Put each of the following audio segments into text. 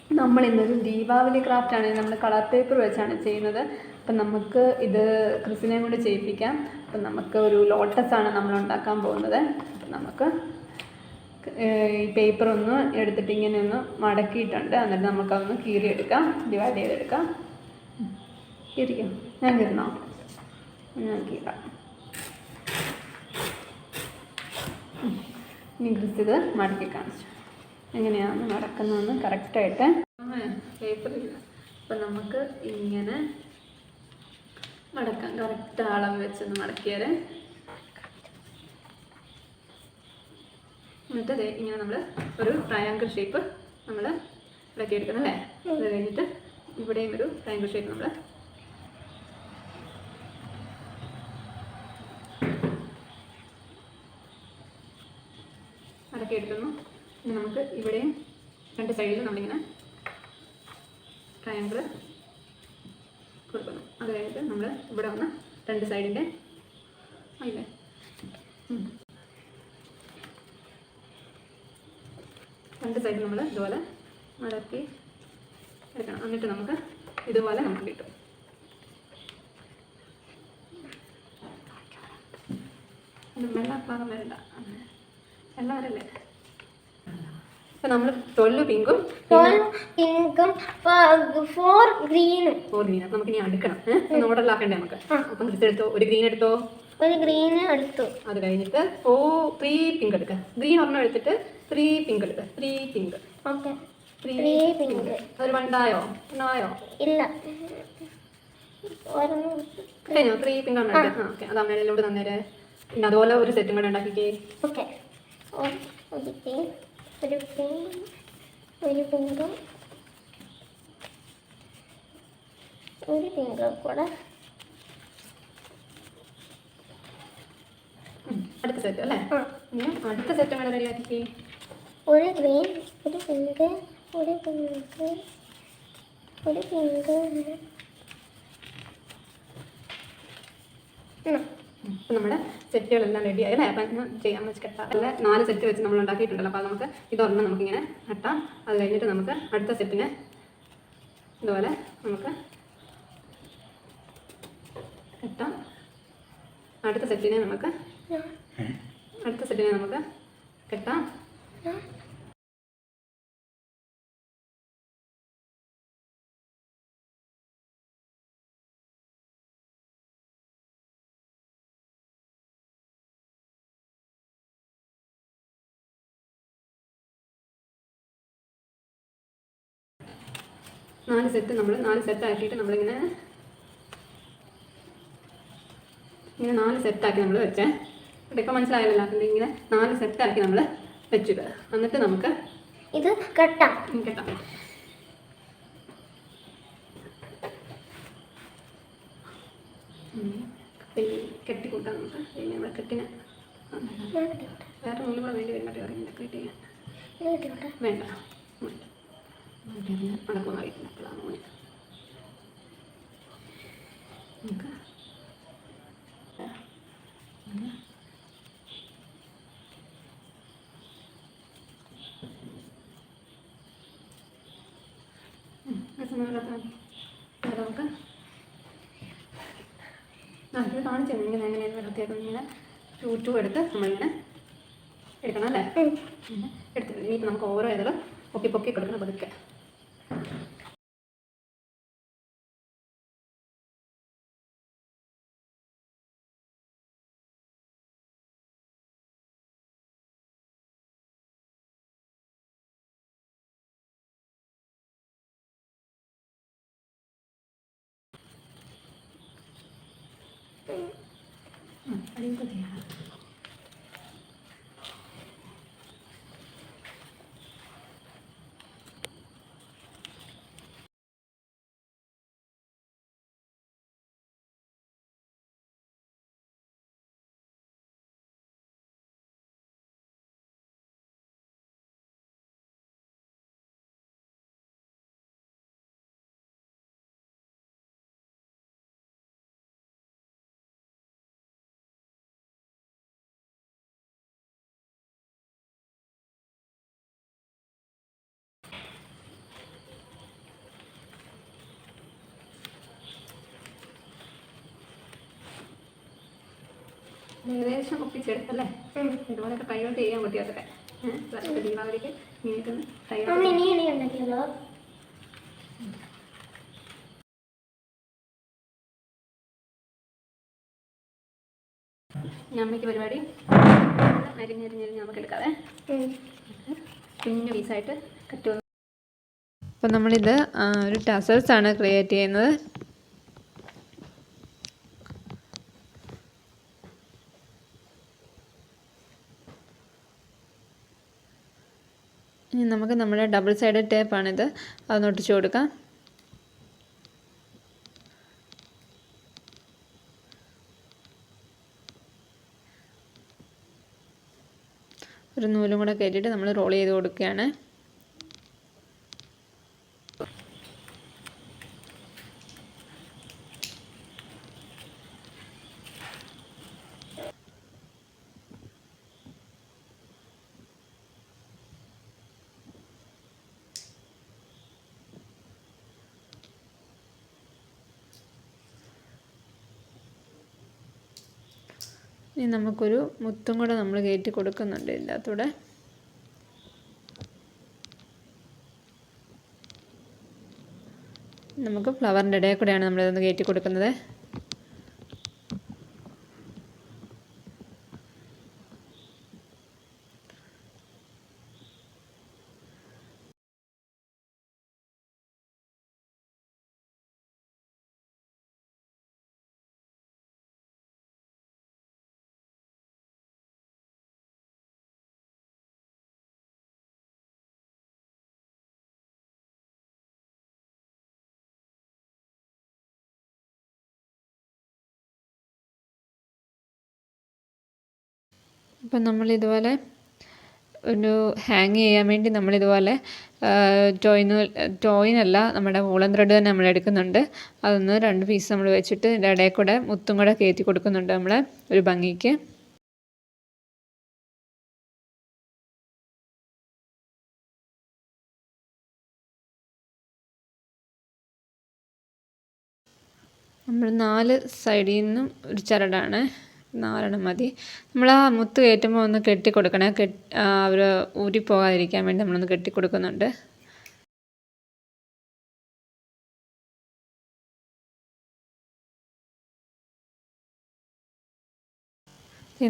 നമ്മൾ ഇന്നൊരു ദീപാവലി ക്രാഫ്റ്റാണ്, നമ്മൾ കളർ പേപ്പർ വെച്ചാണ് ചെയ്യുന്നത്. അപ്പം നമുക്ക് ഇത് ക്രിസിനെയും കൊണ്ട് ചെയ്യിപ്പിക്കാം. അപ്പം നമുക്ക് ഒരു ലോട്ടസാണ് നമ്മൾ ഉണ്ടാക്കാൻ പോകുന്നത്. അപ്പം നമുക്ക് ഈ പേപ്പർ ഒന്ന് എടുത്തിട്ട് ഇങ്ങനെ ഒന്ന് മടക്കിയിട്ടുണ്ട്. എന്നിട്ട് നമുക്കതൊന്ന് കീറിയെടുക്കാം, ഡിവൈഡ് ചെയ്തെടുക്കാം. കീറിക്കാം, ഞാൻ കീറണോ? ഞാൻ കീറാം. ഇനി ക്രിസ് ഇത് മടക്കി കാണിച്ചു എങ്ങനെയാണ് നടക്കുന്നതെന്ന് കറക്റ്റായിട്ട്. പേപ്പറില്ല, അപ്പം നമുക്ക് ഇങ്ങനെ മടക്കാം. കറക്റ്റ് അളവ് വെച്ചൊന്ന് മടക്കിയാൽ എന്നിട്ട് ഇങ്ങനെ നമ്മൾ ഒരു ട്രയാങ്കിൾ ഷേപ്പ് നമ്മൾ ഇതാക്കിയെടുക്കണം അല്ലേ. അത് കഴിഞ്ഞിട്ട് ഇവിടെയും ഒരു ട്രയാങ്കിൾ ഷേപ്പ് നമ്മൾ മടക്കിയെടുക്കുന്നു. ഇനി നമുക്ക് ഇവിടെയും രണ്ട് സൈഡിലും നമ്മളിങ്ങനെ ട്രയാങ്കിൾ കൊടുക്കുന്നു. അത് കഴിഞ്ഞിട്ട് നമ്മൾ ഇവിടെ വന്ന് രണ്ട് സൈഡിൻ്റെ അല്ലേ രണ്ട് സൈഡിൽ നമ്മൾ ഇതുപോലെ മടക്കി എടുക്കണം. എന്നിട്ട് നമുക്ക് ഇതുപോലെ നമുക്ക് കിട്ടും. വെള്ളപ്പാകം വരണ്ട, വെള്ളം വരല്ലേ. അപ്പം നമ്മൾ 12 പിങ്കും 4 ഗ്രീനും നമുക്ക് ഇനി അടുക്കണം. നോഡലാക്കണ്ടേ നമുക്ക്. അപ്പം ക്രിസ് എടുത്തോ, ഒരു ഗ്രീൻ എടുത്തോ, ഒരു ഗ്രീൻ എടുത്തു. അത് കഴിഞ്ഞിട്ട് 3 പിങ്ക് എടുക്കുക. ഗ്രീൻ ഒരെണ്ണം എടുത്തിട്ട് 3 പിങ്ക് എടുക്കുക. 3 പിങ്ക്. Okay, 3 pink. അതൊരു വണ്ടായോ ഒന്നായോ? ഇല്ല, കഴിഞ്ഞോ? 3 പിങ്ക് ആണ് എടുക്കുക. ഓക്കെ, അത് അമ്മയിലോട്ട് തന്നേരെ. പിന്നെ അതുപോലെ ഒരു സെറ്റും കൂടെ ഉണ്ടാക്കിക്കേ. ഓക്കെ, ഒരു പിങ്ക്, ഒരു പിങ്ക്, ഒരു പിങ്കും ഒരു പിങ്കും കൂടെ. അടുത്ത സെറ്റ് അല്ലേ? അടുത്ത സെറ്റ് കൂടെ റെഡിയാക്കി. ഒരു ഗ്രീൻ, ഒരു പിങ്ക്, ഒരു പിങ്ക്, ഒരു പിങ്ക്. അപ്പം നമ്മുടെ സെറ്റുകളെല്ലാം റെഡിയായി അല്ലേ? അപ്പം ചെയ്യാൻ വെച്ച് കെട്ടാം. അല്ല, 4 സെറ്റ് വെച്ച് നമ്മൾ ഉണ്ടാക്കിയിട്ടുണ്ടല്ലോ. അപ്പോൾ നമുക്ക് ഇതൊരെണ്ണം നമുക്കിങ്ങനെ കെട്ടാം. അത് കഴിഞ്ഞിട്ട് നമുക്ക് അടുത്ത സെറ്റിനെ ഇതുപോലെ നമുക്ക് കെട്ടാം. അടുത്ത സെറ്റിനെ നമുക്ക് കെട്ടാം. നാല് സെറ്റ് ആക്കിയിട്ട് നമ്മളിങ്ങനെ 4 സെറ്റാക്കി നമ്മൾ വെച്ചേ. ഇപ്പം മനസ്സിലായല്ലോ. ഇങ്ങനെ 4 സെറ്റാക്കി നമ്മൾ വെച്ചത്. എന്നിട്ട് നമുക്ക് ഇത് കെട്ടാം. കെട്ടിക്കൂട്ടാം നമുക്ക്. നമ്മൾ കെട്ടിന് വേറെ നൂലും കൂടെ വേണ്ടി വരും. കെട്ടി വേണ്ട, നടക്കുന്ന അറിയില്ല. അപ്പോഴാണ് നമുക്ക് ഇത് കാണിച്ചു ഇങ്ങനെ എങ്ങനെയാണ് വൃത്തിയാക്കുന്നത്. ഇങ്ങനെ ചൂറ്റു എടുത്ത് നമ്മളിങ്ങനെ എടുക്കണം അല്ലേ? എടുത്തിട്ട് ഇനിയിപ്പോൾ നമുക്ക് ഓരോ ഇതിലും പൊക്കി കൊടുക്കണം പതുക്കെ. അടിപൊളിയാണ്. ഏകദേശം ഒപ്പിച്ചെടുത്തല്ലേ? ഇതുപോലൊക്കെ ട്രൈ ഔട്ട് ചെയ്യാൻ കുട്ടികൾക്കൊക്കെ. ദീപാവലിക്ക് ഇങ്ങനെയൊക്കെ ട്രൈ ഔട്ട് അമ്മയ്ക്ക് പരിപാടി അരിഞ്ഞരിഞ്ഞരിഞ്ഞ് നമുക്ക് എടുക്കാതെ കുഞ്ഞു പീസായിട്ട് കട്ട്. അപ്പം നമ്മളിത് ഒരു ടസൽസാണ് ക്രിയേറ്റ് ചെയ്യുന്നത്. ഇനി നമുക്ക് നമ്മുടെ ഡബിൾ സൈഡഡ് ടേപ്പാണിത്, അതൊന്ന് ഒട്ടിച്ചു കൊടുക്കാം. ഒരു നൂലും കൂടെ കയറ്റിയിട്ട് നമ്മൾ റോൾ ചെയ്ത് കൊടുക്കുകയാണ്. ഇനി നമുക്കൊരു മുത്തും കൂടെ നമ്മൾ കയറ്റി കൊടുക്കുന്നുണ്ട് ഇതിനകത്തൂടെ. നമുക്ക് ഫ്ലവറിൻ്റെ ഇടയിൽ കൂടെയാണ് നമ്മളിതൊന്ന് കയറ്റി കൊടുക്കുന്നത്. അപ്പം നമ്മളിതുപോലെ ഒരു ഹാങ് ചെയ്യാൻ വേണ്ടി നമ്മളിതുപോലെ ടോയിനല്ല നമ്മുടെ വൂളൻ ത്രെഡ് തന്നെ നമ്മൾ എടുക്കുന്നുണ്ട്. അതൊന്ന് 2 പീസ് നമ്മൾ വെച്ചിട്ട് ഇതിൻ്റെ ഇടയിൽ കൂടെ മുത്തും കൂടെ കയറ്റി കൊടുക്കുന്നുണ്ട് നമ്മൾ ഒരു ഭംഗിക്ക്. നമ്മൾ 4 സൈഡിൽ നിന്നും ഒരു ചരടാണ്, 4 മതി. നമ്മൾ ആ മുത്ത് കയറ്റുമ്പോൾ ഒന്ന് കെട്ടി കൊടുക്കണേ, അവർ ഊരിപ്പോകാതിരിക്കാൻ വേണ്ടി നമ്മളൊന്ന് കെട്ടി കൊടുക്കുന്നുണ്ട്.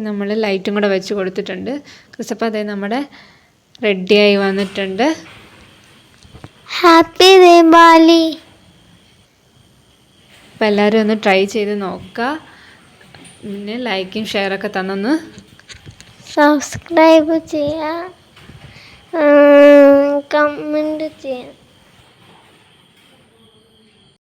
നമ്മൾ ലൈറ്റും കൂടെ വെച്ച് കൊടുത്തിട്ടുണ്ട്. ക്രിസപ്പ അതേ നമ്മുടെ റെഡിയായി വന്നിട്ടുണ്ട്. ഹാപ്പി ദീപാവലി. അപ്പോൾ എല്ലാവരും ഒന്ന് ട്രൈ ചെയ്ത് നോക്കുക. പിന്നെ ലൈക്കും ഷെയറൊക്കെ തന്നൊന്ന് സബ്സ്ക്രൈബ് ചെയ്യുക, കമൻറ്റ് ചെയ്യുക.